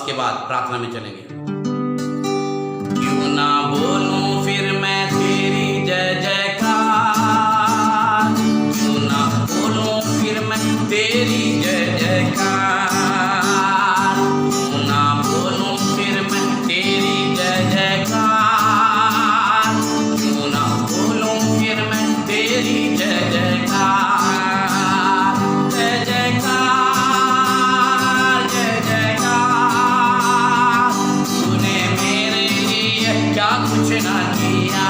उसके बाद प्रार्थना में चलेंगे। क्यों ना बोलूं फिर मैं तेरी जय जयकार, क्यों ना बोलूं फिर मैं तेरी जय जयकार, क्यों ना बोलूं फिर मैं तेरी जय जयकार, क्यों ना बोलूं फिर मैं तेरी जय जयकार, जय जयकार, जय जयकार। तूने मेरे लिए क्या कुछ ना किया,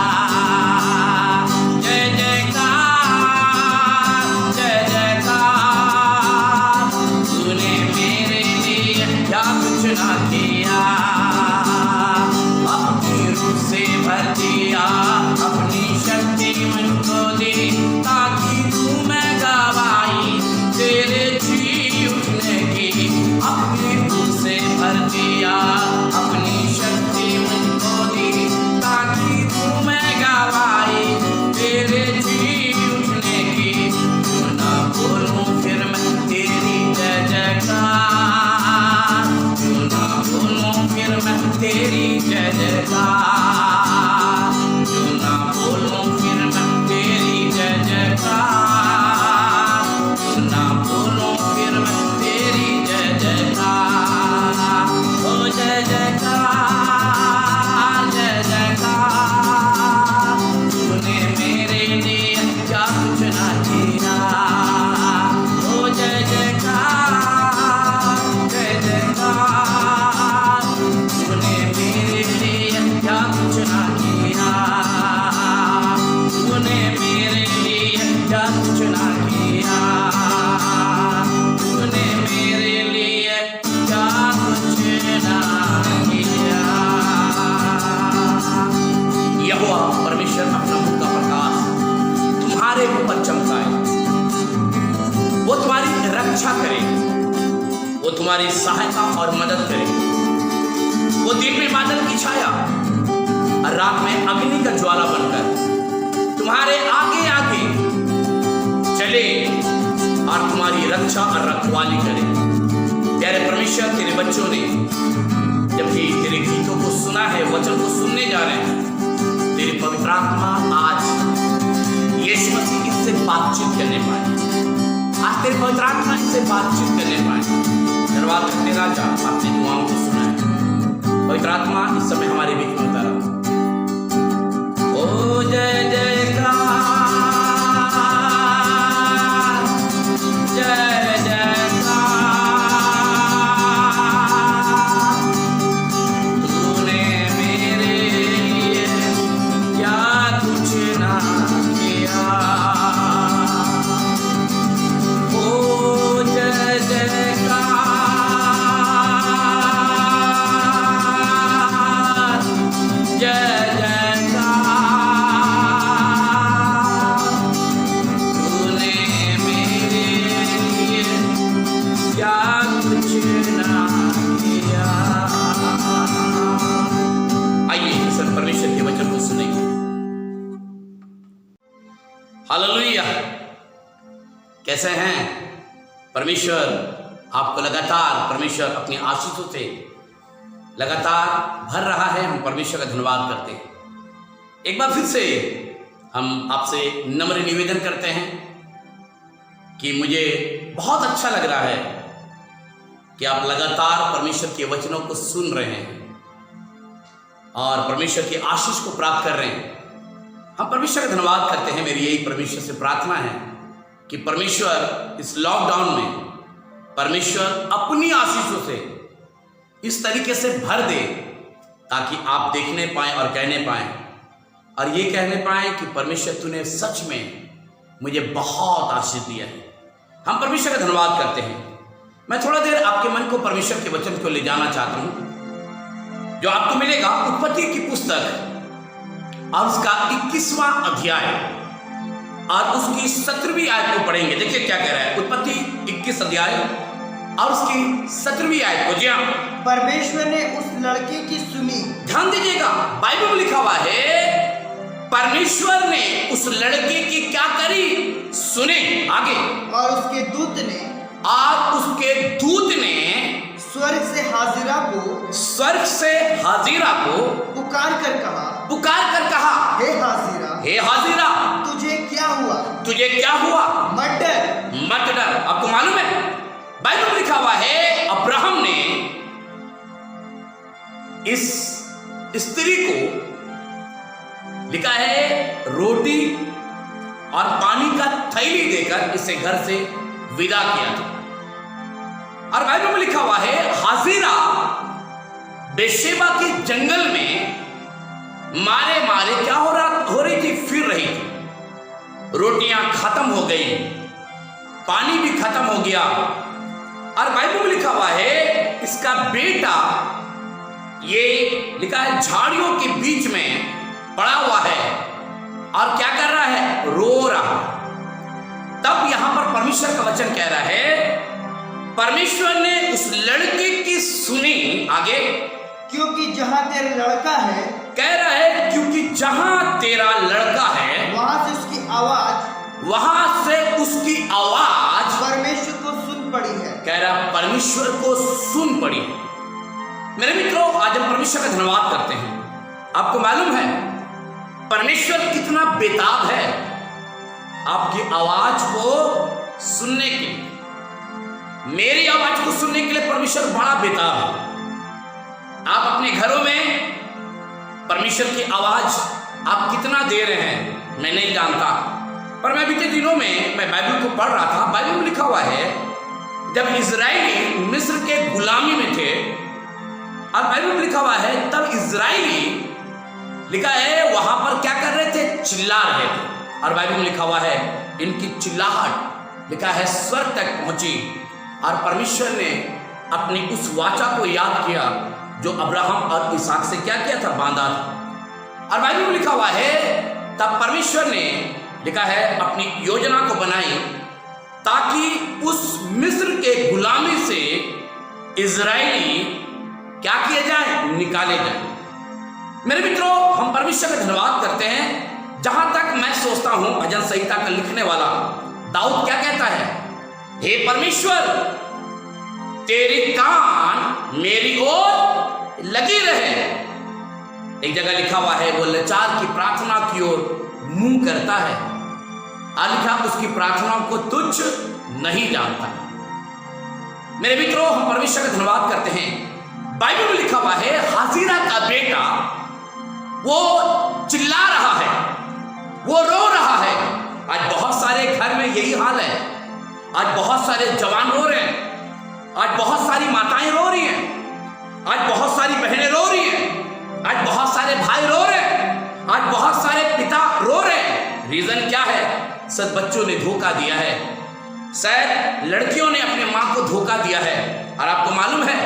जय जयकार, जय जयकार। तूने मेरे लिए क्या कुछ ना किया, अपनी रूह से भर दिया, अपनी शक्ति मुझको दी, ताकि तू मैं गवाही तेरे जी उठने की। अपनी रूह से भर दिया, अपनी शक्ति मुझको दी, ताकि तू मैं गवाही तेरे जी उठने की। क्यों ना बोलूं फिर मैं तेरी जय जयकार, क्यों ना बोलूं फिर मैं तेरी जय जयकार, क्यों ना बोलूं फिर मैं तेरी जय जयकार, क्यों ना बोलूं फिर मैं तेरी जय जयकार। ओ जय जयकार, जय जयकार। तूने मेरे लिए क्या कुछ ना किया, ओ जय जयकार, जय जयकार। तूने मेरे लिए क्या कुछ ना किया, तूने मेरे लिए क्या कुछ ना किया, तूने मेरे लिए क्या कुछ ना किया। यहोवा परमेश्वर अपना मुख का प्रकाश तुम्हारे ऊपर चमकाए, वो तुम्हारी रक्षा करे, वो तुम्हारी सहायता और मदद करे। वो दिन में बादल की छाया और रात में अग्नि का ज्वाला बनकर तुम्हारे आगे आगे चले और तुम्हारी रक्षा और रखवाली करे। प्यारे परमेश्वर, तेरे बच्चों ने जबकि तेरे गीतों को सुना है, वचन को सुनने जा रहे हैं, तेरी पवित्र आत्मा आज यीशु मसीह इससे बातचीत करने पाए, आज तेरी पवित्र आत्मा इससे बातचीत करने पाए। धन्यवाद करते राजा, अपनी दुआओं को सुना है। पवित्र आत्मा इस समय हमारे बीच में उतारा। ओ जय जयकार, जय जयकार। तूने मेरे लिए क्या कुछ ना किया, ओ जय जयकार, जय जयकार। तूने मेरे लिए क्या कुछ ना किया। आइए सर परमेश्वर के वचन को सुनेंगे। हालेलुया। कैसे हैं परमेश्वर? आपको लगातार परमेश्वर अपनी आशीषों से लगातार भर रहा है। हम परमेश्वर का धन्यवाद करते हैं। एक बार फिर से हम आपसे नम्र निवेदन करते हैं कि मुझे बहुत अच्छा लग रहा है कि आप लगातार परमेश्वर के वचनों को सुन रहे हैं और परमेश्वर की आशीष को प्राप्त कर रहे हैं। हम परमेश्वर का धन्यवाद करते हैं। मेरी यही परमेश्वर से प्रार्थना है कि परमेश्वर इस लॉकडाउन में परमेश्वर अपनी आशीषों से इस तरीके से भर दे ताकि आप देखने पाएं और कहने पाएं और ये कहने पाएं कि परमेश्वर तूने सच में मुझे बहुत आशीष दिया है। हम परमेश्वर का धन्यवाद करते हैं। मैं थोड़ा देर आपके मन को परमेश्वर के वचन को ले जाना चाहता हूं जो आपको मिलेगा उत्पत्ति की पुस्तक और उसका 21वां अध्याय और उसकी 17वीं आयत को पढ़ेंगे। देखिए क्या कह रहा है उत्पत्ति 21 अध्याय और उसकी 17वीं आयत को। जी हाँ, परमेश्वर ने उस लड़के की सुनी। ध्यान दीजिएगा, बाइबल में लिखा हुआ है परमेश्वर ने उस लड़के की क्या करी? सुने। आगे, और उसके दूत ने स्वर्ग से हाजिरा को पुकार कर कहा, हे हाजिरा तुझे क्या हुआ, मत डर। आपको मालूम है बाइबल में लिखा हुआ है अब्राहम ने इस स्त्री को लिखा है रोटी और पानी का थैली देकर इसे घर से विदा किया था। और बाइबल में लिखा हुआ है हाजिरा बेशेबा के जंगल में मारे क्या हो रही थी, फिर रही थी। रोटियां खत्म हो गई, पानी भी खत्म हो गया। और बाइबल में लिखा हुआ है इसका बेटा ये लिखा है झाड़ियों के बीच में पड़ा हुआ है और क्या कर रहा है, रो रहा। तब यहां पर परमेश्वर का वचन कह रहा है, परमेश्वर ने उस लड़के की सुनी। आगे, क्योंकि जहां तेरा लड़का है, कह रहा है क्योंकि जहां तेरा लड़का है वहां से उसकी आवाज परमेश्वर को सुन पड़ी है। कह रहा परमेश्वर को सुन पड़ी है। मेरे मित्रों, आज हम परमेश्वर का धन्यवाद करते हैं। आपको मालूम है परमेश्वर कितना बेताब है आपकी आवाज को सुनने के लिए। मेरी आवाज को सुनने के लिए परमेश्वर बड़ा बेताब है। आप अपने घरों में परमेश्वर की आवाज आप कितना दे रहे हैं मैं नहीं जानता, पर मैं बीते दिनों में मैं बाइबल को पढ़ रहा था। बाइबल में लिखा हुआ है जब इजराइली मिस्र के गुलामी में थे, और बाइबल में लिखा हुआ है तब इजराइली लिखा है वहां पर क्या कर रहे थे, चिल्ला रहे थे। और बाइबल में लिखा हुआ है इनकी चिल्लाहट लिखा है स्वर्ग तक पहुंची। और परमेश्वर ने अपनी उस वाचा को याद किया जो अब्राहम और इसहाक से क्या किया था, बांधा था। और बाइबल में लिखा हुआ है तब परमेश्वर ने लिखा है अपनी योजना को बनाई ताकि उस मिस्र के गुलामी से इजराइली क्या किए जाए, निकाले जाए। मेरे मित्रों, हम परमेश्वर का धन्यवाद करते हैं। जहां तक मैं सोचता हूं भजन संहिता का लिखने वाला दाऊद क्या कहता है, हे परमेश्वर तेरे कान मेरी ओर लगी रहे। एक जगह लिखा हुआ है वो लाचार की प्रार्थना की ओर मुंह करता है, और लिखा उसकी प्रार्थनाओं को तुच्छ नहीं जानता। मेरे मित्रों, हम परमेश्वर का धन्यवाद करते हैं। बाइबल में लिखा हुआ है हाजिरा का बेटा वो चिल्ला रहा है, वो रो रहा है। आज बहुत सारे घर में यही हाल है। आज बहुत सारे जवान रो रहे हैं, आज बहुत सारी माताएं रो रही हैं, आज बहुत सारी बहनें रो रही हैं, आज बहुत सारे भाई रो रहे हैं, आज बहुत सारे पिता रो रहे हैं। रीजन क्या है, सब बच्चों ने धोखा दिया है, शायद लड़कियों ने अपने मां को धोखा दिया है। और आपको मालूम है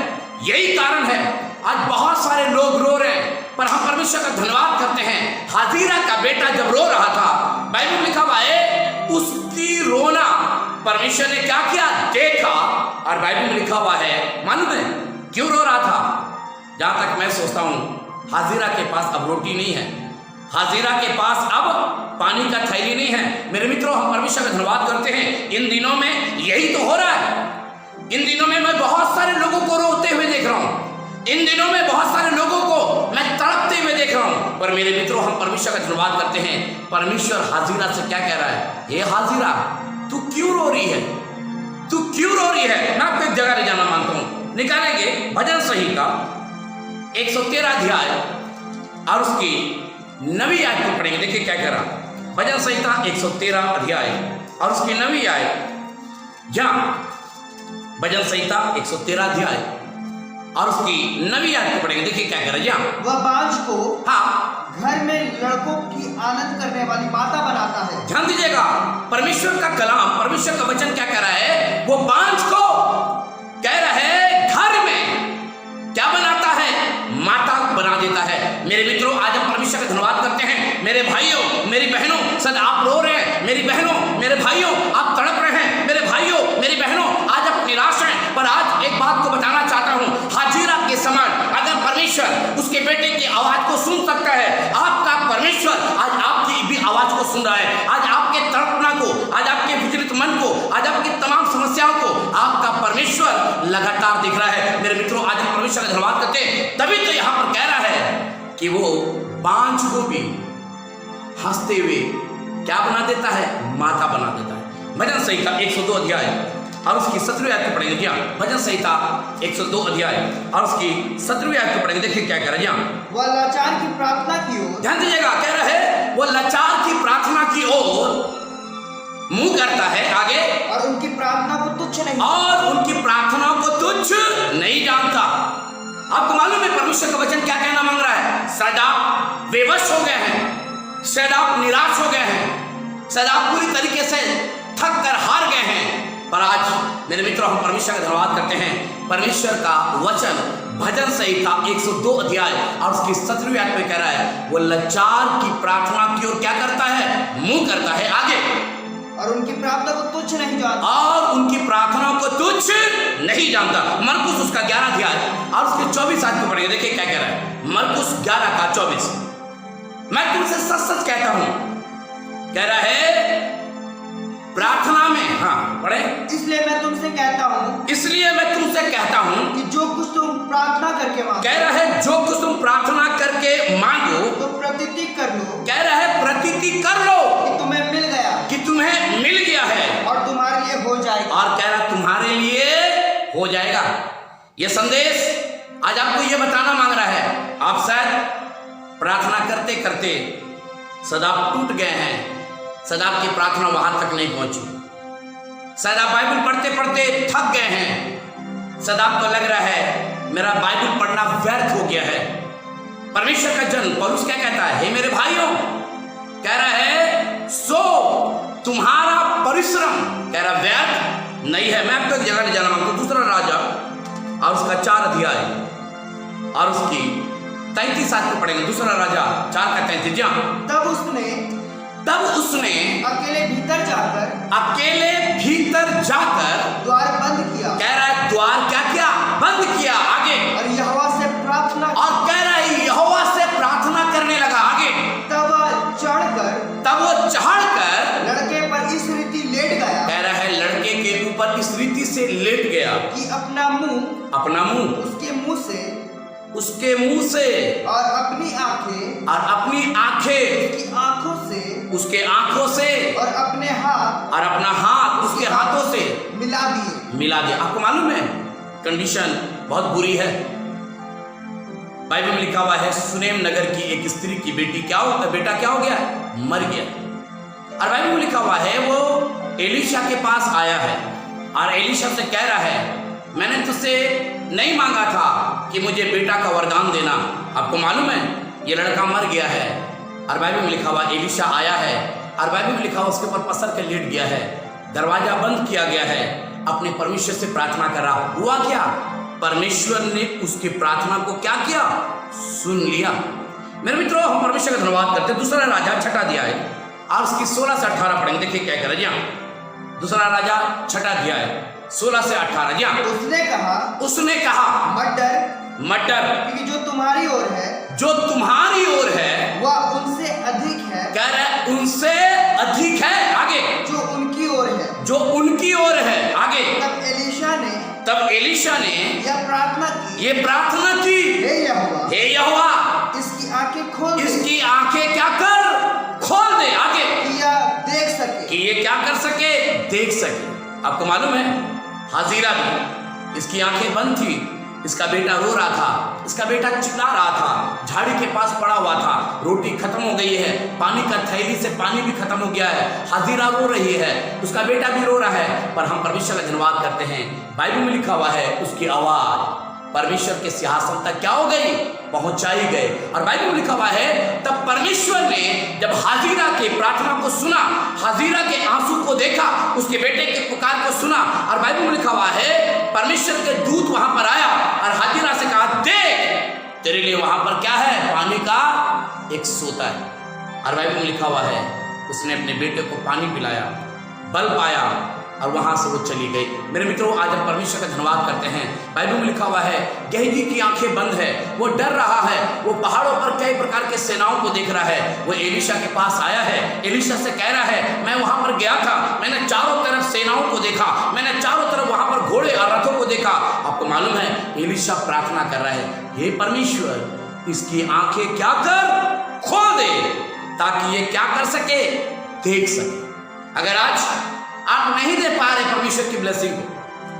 यही कारण है आज बहुत सारे लोग रो रहे हैं। पर हम परमेश्वर का धन्यवाद करते हैं, हाजिरा का बेटा जब रो रहा था, बाइबल में लिखा हुआ है उसकी रोना परमेश्वर ने क्या किया, देखा। और बाइबल में लिखा हुआ है मालूम है क्यों रो रहा था। जहां तक मैं सोचता हूं हाजिरा के पास अब रोटी नहीं है, हाजिरा के पास अब पानी का थैली नहीं है। मेरे मित्रों, हम परमेश्वर का धन्यवाद करते हैं। इन दिनों में यही तो हो रहा है। इन दिनों में मैं बहुत सारे लोगों को रोते हुए देख रहा हूं, इन दिनों में बहुत सारे लोगों को मैं तड़पते हुए देख रहा हूं। पर मेरे मित्रों, हम परमेश्वर का धन्यवाद करते हैं। परमेश्वर हाजिरा से क्या कह रहा है, हे हाजिरा तू क्यों रो रही है, तू क्यों रो रही है। मैं आपको एक जगह ले जाना मानता हूं, निकालेंगे भजन संहिता 113 अध्याय और उसकी 9वीं आयत को पढ़ेंगे। देखिए क्या कह रहा, भजन संहिता 113 अध्याय और उसकी 9वीं आयत। जहां भजन संहिता 113 अध्याय और उसकी 9वीं आयत को पढ़ेंगे। देखिए क्या कह रहा है, जहां वह बांझ को हाँ घर में लड़कों की आनंद करने वाली माता बनाता है। ध्यान दीजिएगा, परमेश्वर का कलाम, परमेश्वर का वचन क्या कह रहा है, वो बांझ को कह रहा है घर में क्या बनाता है, माता बना देता है। मेरे मित्रों, आज हम परमेश्वर का धन्यवाद करते हैं। मेरे भाइयों, मेरी बहनों, सद आप रो रहे हैं, मेरी बहनों, मेरे भाइयों आप तड़प रहे हैं, मेरे भाइयों, मेरी बहनों आज आप निराश हैं। पर आज एक बात को बताना चाहता हूं, हाजिरा के समान अगर परमेश्वर उसके बेटे की आवाज को सुन सकता है, आपका परमेश्वर आज आपकी भी आवाज को सुन रहा है। आज आपके तड़पना को, आज आपके विचलित मन को, आज आपकी तमाम समस्याओं को आपका परमेश्वर लगातार देख रहा है। मेरे मित्रों, आज हम परमेश्वर का धन्यवाद करते हैं, तभी तो यहां पर कह रहा है कि वो बांझ को भी हंसते हुए क्या बना देता है, माता बना देता है। भजन संहिता 102 अध्याय और उसकी 17वीं आयत को पढ़ेंगे। जी हाँ, भजन संहिता 102 अध्याय और उसकी 17वीं आयत को पढ़ेंगे। देखिए क्या कह रहा है। जी हाँ, वह लाचार की प्रार्थना की ओर, ध्यान दीजिएगा, कह रहा है वो लाचार की प्रार्थना की ओर मुंह करता है, आगे, और उनकी प्रार्थना को तुच्छ नहीं, और उनकी प्रार्थना को तुच्छ नहीं जानता। आपको मालूम है परमेश्वर का वचन क्या कहना मांग रहा है? शायद आप बेवश हो गए हैं, शायद आप निराश हो गए हैं, शायद आप पूरी तरीके से थक कर हार गए हैं, पर आज मेरे मित्रों हम परमेश्वर का धन्यवाद करते हैं। परमेश्वर का वचन भजन संहिता 102 अध्याय और उसकी 17वीं आयत में कह रहा है वो लाचार की प्रार्थना की ओर क्या करता है, मुंह करता है, आगे, और उनकी प्रार्थना को तुच्छ नहीं जानता, और उनकी प्रार्थना को तुच्छ नहीं जानता। मरकुस उसका 11 अध्याय और उसके 24 आयत को पढ़ेंगे। देखिए क्या कह रहा है, मरकुस 11 का 24। मैं तुमसे सच सच कहता हूं, कह रहा है प्रार्थना में, हाँ पढ़े, इसलिए मैं तुमसे कहता हूँ, इसलिए मैं तुमसे कहता हूं कि जो कुछ तुम प्रार्थना करके मांगो, कह रहा है जो कुछ तुम प्रार्थना करके मांगो तो प्रतीति कर लो, कह रहा है प्रतीति कर लो कि तुम्हें मिल गया, कि तुम्हें मिल गया है, और तुम्हारे लिए हो जाएगा, और कह रहा तुम्हारे लिए हो जाएगा। यह संदेश आज आपको यह बताना मांग रहा है, आप शायद प्रार्थना करते करते सदा टूट गए हैं, सदा आपकी प्रार्थना वहां तक नहीं पहुंची, शायद आप बाइबल पढ़ते पढ़ते थक गए हैं, सदा आपको लग रहा है मेरा बाइबल पढ़ना व्यर्थ हो गया है। परमेश्वर का जन पौलुस क्या कहता है, हे मेरे भाइयों, कह रहा है सो तुम्हारा परिश्रम, कह रहा व्यर्थ नहीं है। मैं आपको एक जगह ले जाना मांगता हूं, दूसरा राजा और उसका 4 अध्याय और उसकी 33 आयत को पढ़ेंगे। दूसरा राजा 4 का 33। तब उसने अकेले भीतर जाकर द्वार बंद किया, कह रहा है द्वार क्या किया, बंद किया, आगे, और यहोवा से प्रार्थना, और कह रहा है यहोवा से प्रार्थना करने लगा, आगे, तब वो चढ़कर लड़के पर इस रीति लेट गया, कह रहा है लड़के के ऊपर इस रीति से लेट गया कि अपना मुंह उसके मुंह से और अपनी आंखें उसके आंखों से और अपने हाथ और अपना हाथ उसके हाथों से मिला दिए। आपको मालूम है कंडीशन बहुत बुरी है। बाइबल में लिखा हुआ है सुनेम नगर की एक स्त्री की बेटा क्या हो गया, मर गया। और बाइबल में लिखा हुआ है वो एलीशा के पास आया है और एलीशा से कह रहा है मैंने तुझसे नहीं मांगा था कि मुझे बेटा का वरदान देना। आपको मालूम है ये लड़का मर गया है। और बाइबल में लिखा हुआ एलीशा आया है और बाइबल में लिखा हुआ उसके ऊपर पसर के लेट गया है, दरवाजा बंद किया गया है, अपने परमेश्वर से प्रार्थना कर रहा। हुआ क्या, परमेश्वर ने उसकी प्रार्थना को क्या किया, सुन लिया। मेरे मित्रों हम परमेश्वर का धन्यवाद करते हैं। दूसरा राजा 6 अध्याय और उसकी 16 से 18 पढ़ेंगे। देखिए क्या कह रहा है, दूसरा राजा 6 अध्याय 16 से 18। उसने कहा मत डर, क्योंकि जो तुम्हारी ओर है वह उनसे अधिक है, कह रहा है उनसे अधिक है, आगे, जो उनकी ओर है, आगे। तब एलीशा ने ये प्रार्थना की, हे यहोवा इसकी आंखें खोल, इसकी आंखें क्या कर, खोल दे, आगे, कि ये क्या कर सके, देख सके। आपको मालूम है हाजिरा भी इसकी आंखें बंद थी, इसका बेटा रो रहा था, इसका बेटा चिल्ला रहा था, झाड़ी के पास पड़ा हुआ था, रोटी खत्म हो गई है, पानी का थैली से पानी भी खत्म हो गया है, हाजिरा रो रही है, उसका बेटा भी रो रहा है। पर हम परमेश्वर का धन्यवाद करते हैं, बाइबल में लिखा हुआ है उसकी आवाज परमेश्वर के सिंहासन तक क्या हो गई, पहुंचाई गए। और बाइबल में लिखा हुआ है तब परमेश्वर ने जब हाजिरा की प्रार्थना को सुना, हाजिरा के आंसू को देखा, उसके बेटे के पुकार को सुना, और बाइबल में लिखा हुआ है परमेश्वर के दूत वहां पर आया और हाजिरा से कहा देख तेरे लिए वहां पर क्या है, पानी का एक सोता है। और बाइबल में लिखा हुआ है उसने अपने बेटे को पानी पिलाया, बल पाया, और वहां से वो चली गई। मेरे मित्रों, आज हम परमेश्वर का धन्यवाद करते हैं। बाइबल में लिखा हुआ है गेहजी की आंखें बंद है, वो डर रहा है, वो पहाड़ों पर कई प्रकार के सेनाओं को देख रहा है। वो एलीशा के पास आया है, एलीशा से कह रहा है मैं वहां पर गया था, मैंने चारों तरफ सेनाओं को देखा, मैंने चारों तरफ वहां पर घोड़े और रथों को देखा। आपको मालूम है एलीशा प्रार्थना कर रहा है, हे परमेश्वर इसकी आंखें क्या कर खोल दे, ताकि ये क्या कर सके, देख सके। अगर आज आप नहीं देख पा रहे परमेश्वर की ब्लेसिंग को,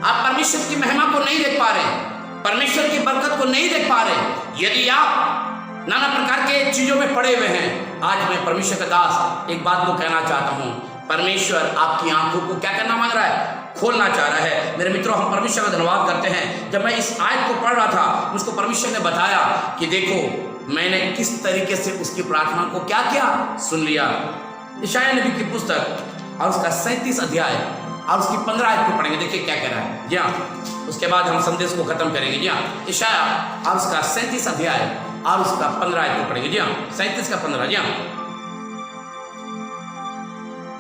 आप परमेश्वर की महिमा को नहीं देख पा रहे, परमेश्वर की बरकत को नहीं देख पा रहे, यदि आप नाना प्रकार के चीजों में पड़े हुए हैं, आज मैं परमेश्वर का दास एक बात को कहना चाहता हूं, परमेश्वर आपकी आंखों को क्या करना मांग रहा है, खोलना चाह रहा है। मेरे मित्रों, हम परमेश्वर का धन्यवाद करते हैं। जब मैं इस आयत को पढ़ रहा था, मुझको परमेश्वर ने बताया कि देखो मैंने किस तरीके से उसकी प्रार्थना को क्या किया, सुन लिया। यशायाह नबी की पुस्तक और उसका 37 अध्याय और उसकी 15 आयत को पढ़ेंगे, देखिए क्या कह रहा है। जी हाँ, उसके बाद हम संदेश को खत्म करेंगे। जी हाँ, यशायाह और उसका 37 अध्याय और उसका 15 आयत को पढ़ेंगे। जी हाँ, 37 का 15। जी हाँ,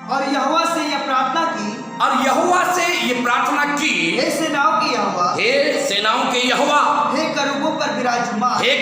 और यहोवा से यह प्रार्थना की, और यहोवा से ये प्रार्थना की, हे सेनाओं के यहोवा, हे सेनाओं के यहोवा, हे करूबों पर विराजमान, हे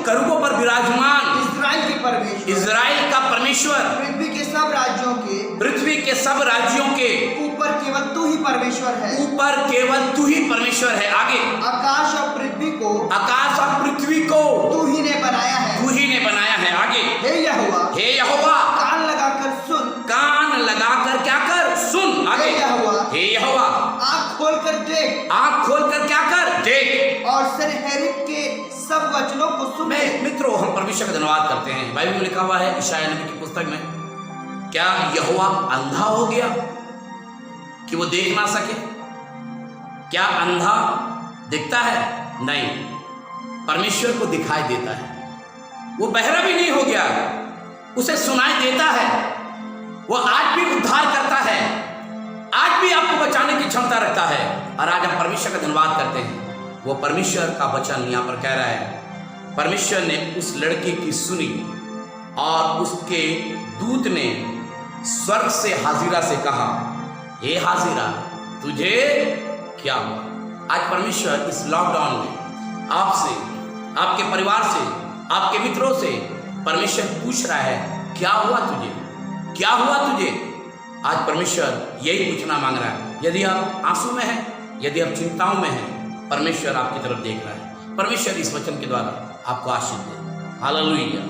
करूबों पर विराजमान, इस्राएल के परमेश्वर, इजराइल का परमेश्वर, पृथ्वी के सब राज्यों के, पृथ्वी के सब राज्यों के ऊपर केवल तू ही परमेश्वर है, ऊपर केवल तू ही परमेश्वर है। आगे, आकाश और पृथ्वी को, आकाश और पृथ्वी को तू ही ने बनाया है, तू ही ने बनाया है। आगे, हे यहोवा, हे यहोवा, कान लगाकर सुन, कान लगाकर क्या कर, सुन। आगे, हे यहोवा, हे यहोवा, आँख खोलकर देख, आंख खोलकर क्या कर, देख, और सनहेरिब के सब वचनों को सुन। मित्रों, हम परमेश्वर का धन्यवाद करते हैं। बाइबल में लिखा हुआ है यशायाह नबी की पुस्तक में, क्या यहोवा अंधा हो गया कि वो देख ना सके? क्या अंधा दिखता है? नहीं, परमेश्वर को दिखाई देता है। वो बहरा भी नहीं हो गया, उसे सुनाई देता है। वो आज भी उद्धार करता है, आज भी आपको बचाने की क्षमता रखता है। और आज हम परमेश्वर का धन्यवाद करते हैं। वो परमेश्वर का वचन यहाँ पर कह रहा है, परमेश्वर ने उस लड़की की सुनी और उसके दूत ने स्वर्ग से हाजिरा से कहा, हे हाजिरा, तुझे क्या हुआ? आज परमेश्वर इस लॉकडाउन में आपसे, आपके परिवार से, आपके मित्रों से परमेश्वर पूछ रहा है, क्या हुआ तुझे, क्या हुआ तुझे? आज परमेश्वर यही पूछना मांग रहा है। यदि आप आंसू में हैं, यदि आप चिंताओं में हैं, परमेश्वर आपकी तरफ देख रहा है। परमेश्वर इस वचन के द्वारा आपको आशीष दे। हालेलुया।